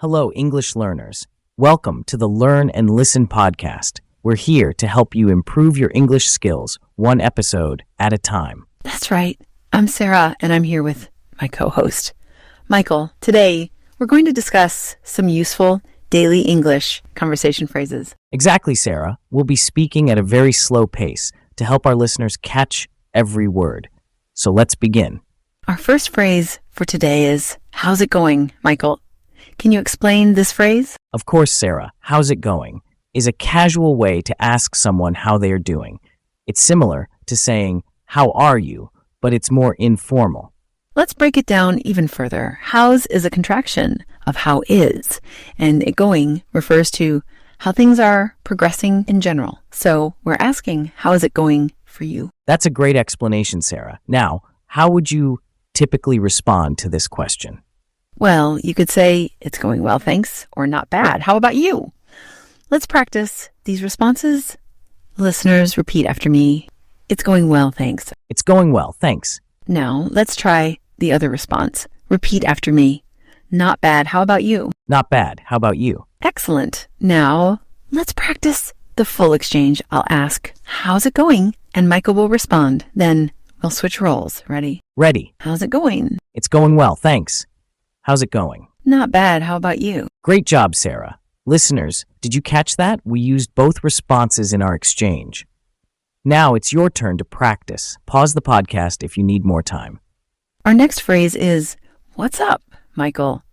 Hello, English learners. Welcome to the Learn and Listen podcast. We're here to help you improve your English skills one episode at a time. That's right. I'm Sarah, and I'm here with my co-host, Michael. Today, we're going to discuss some useful daily English conversation phrases. Exactly, Sarah. We'll be speaking at a very slow pace to help our listeners catch every word. So let's begin. Our first phrase for today is, how's it going, Michael? Can you explain this phrase? Of course, Sarah. How's it going is a casual way to ask someone how they are doing. It's similar to saying, how are you? But it's more informal. Let's break it down even further. How's is a contraction of how is, and it going refers to how things are progressing in general. So we're asking, how is it going for you? That's a great explanation, Sarah. Now, how would you typically respond to this question? Well, you could say, it's going well, thanks, or not bad. How about you? Let's practice these responses. Listeners, repeat after me. It's going well, thanks. It's going well, thanks. Now, let's try the other response. Repeat after me. Not bad. How about you? Not bad. How about you? Excellent. Now, let's practice the full exchange. I'll ask, how's it going? And Michael will respond. Then we'll switch roles. Ready? Ready. How's it going? It's going well, thanks. How's it going? Not bad. How about you? Great job, Sarah. Listeners, did you catch that? We used both responses in our exchange. Now it's your turn to practice. Pause the podcast if you need more time. Our next phrase is, what's up, Michael?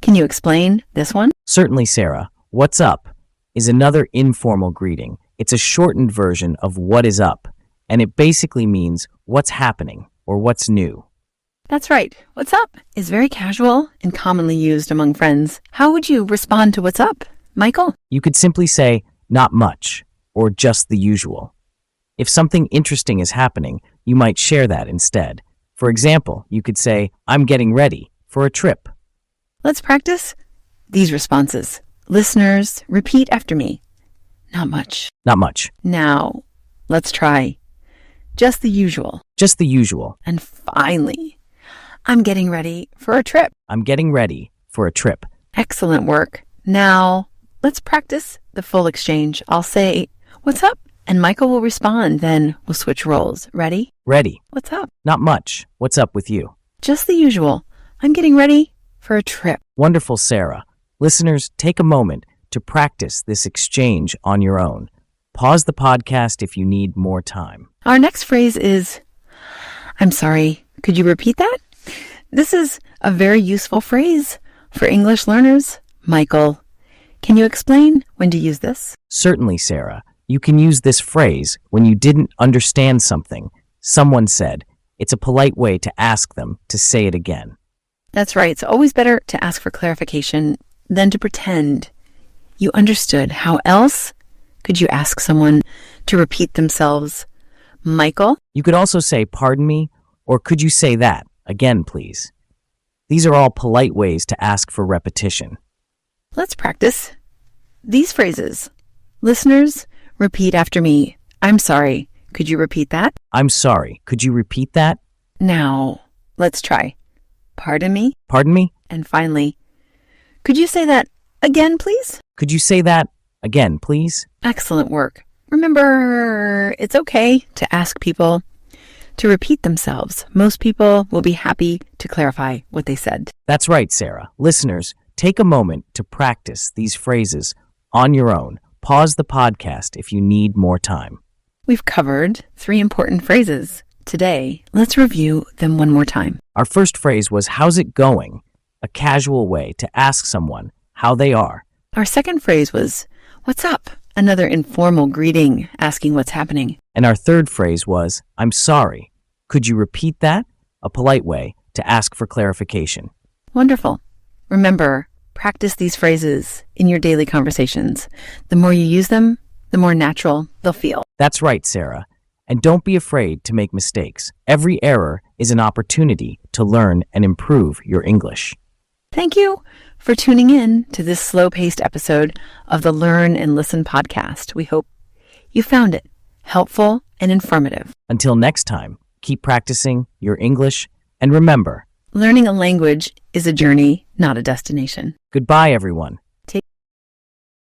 Can you explain this one? Certainly, Sarah. What's up is another informal greeting. It's a shortened version of what is up, and it basically means what's happening or what's new. That's right. What's up is very casual and commonly used among friends. How would you respond to what's up, Michael? You could simply say, not much, or just the usual. If something interesting is happening, you might share that instead. For example, you could say, I'm getting ready for a trip. Let's practice these responses. Listeners, repeat after me. Not much. Not much. Now, let's try just the usual. Just the usual. And finally, I'm getting ready for a trip. I'm getting ready for a trip. Excellent work. Now, let's practice the full exchange. I'll say, what's up? And Michael will respond. Then we'll switch roles. Ready? Ready. What's up? Not much. What's up with you? Just the usual. I'm getting ready for a trip. Wonderful, Sarah. Listeners, take a moment to practice this exchange on your own. Pause the podcast if you need more time. Our next phrase is, I'm sorry. Could you repeat that? This is a very useful phrase for English learners. Michael, can you explain when to use this? Certainly, Sarah. You can use this phrase when you didn't understand something. Someone said, it's a polite way to ask them to say it again. That's right. It's always better to ask for clarification than to pretend you understood. How else could you ask someone to repeat themselves? Michael? You could also say, pardon me, or could you say that again, please? These are all polite ways to ask for repetition. Let's practice these phrases. Listeners, repeat after me. I'm sorry. Could you repeat that? I'm sorry. Could you repeat that? Now, let's try. Pardon me? Pardon me? And finally, could you say that again, please? Could you say that again, please? Excellent work. Remember, it's okay to ask people to repeat themselves. Most people will be happy to clarify what they said. That's right, Sarah. Listeners, take a moment to practice these phrases on your own. Pause the podcast if you need more time. We've covered 3 important phrases. Today, let's review them one more time. Our first phrase was, how's it going? A casual way to ask someone how they are. Our second phrase was, what's up? Another informal greeting, asking what's happening. And our third phrase was, I'm sorry. Could you repeat that? A polite way to ask for clarification. Wonderful. Remember, practice these phrases in your daily conversations. The more you use them, the more natural they'll feel. That's right, Sarah. And don't be afraid to make mistakes. Every error is an opportunity to learn and improve your English. Thank you for tuning in to this slow-paced episode of the Learn and Listen podcast. We hope you found it helpful and informative. Until next time, keep practicing your English, and remember, Learning a language is a journey, not a destination. Goodbye, everyone.